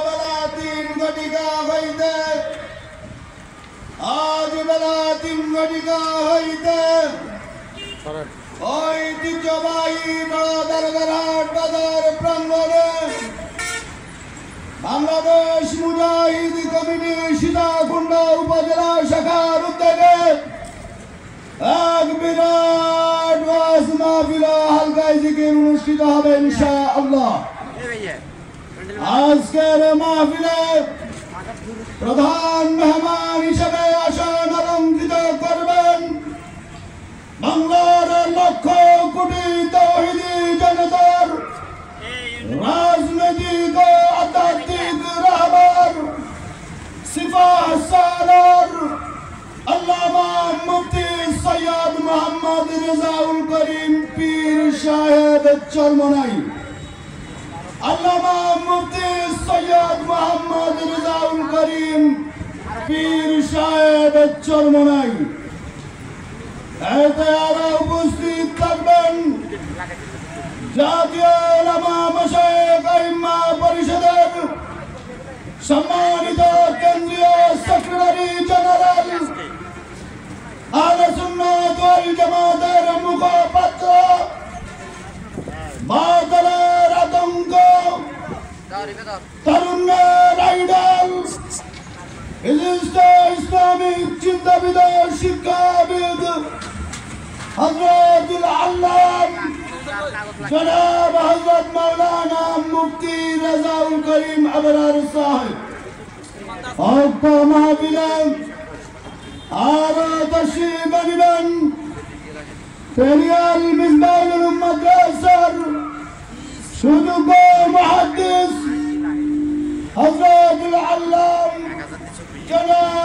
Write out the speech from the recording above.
বেলা 3 ঘটিকা হইতে আজ বেলা 3 ঘটিকা হইতে ঐতিহ্যবাহী বড় দরগারহাট বাজার প্রাঙ্গণে বাংলাদেশ মুজাহিদ কমিটি সীতাকুণ্ড উপজেলা শাখার উদ্যোগে এক বিরাট ওয়াজ মাহফিল হালকায় জিকির অনুষ্ঠিত হবে ইনশাআল্লাহ। আজকের মাহফিলে প্রধান মেহমান হিসেবে আসন অলঙ্কৃত করবেন বাংলার লক্ষ কোটি তাওহীদি জনতার রাজনৈতিক ও আধ্যাত্মিক রাহবার সিফাহ সালার আল্লামা মুফতি সৈয়দ মোহাম্মদ রেজাউল করিম পীর সাহেব চরমনাই। আল্লামা মুফতি সৈয়দ মোহাম্মদ রেজাউল করিম পীর সাহেব চরমনাই। এতে আরো উপস্থিত থাকবেন জাতীয় উলামা মাশায়েখ আইম্মা পরিষদের সম্মানিত কেন্দ্রীয় সেক্রেটারি জেনারেল আহলে সুন্নাত ওয়াল জামাতের মুখপাত্র বাদলের আতঙ্ক তরুণের আইডল বিশিষ্ট ইসলামিক চিন্তাবিদ শিক্ষাবিদ হযরতুল আল্লাম জনাব হযরত মাওলানা মুফতি রেজাউল করিম আবরার সাহেব অল্প মাহফিলে আরো তশরিফ আনিবেন পেরিয়াল মিসবাহুল মাদ্রাসার সুযোগ্য মুহাদ্দিস হযরতুল আল্লাম জনাব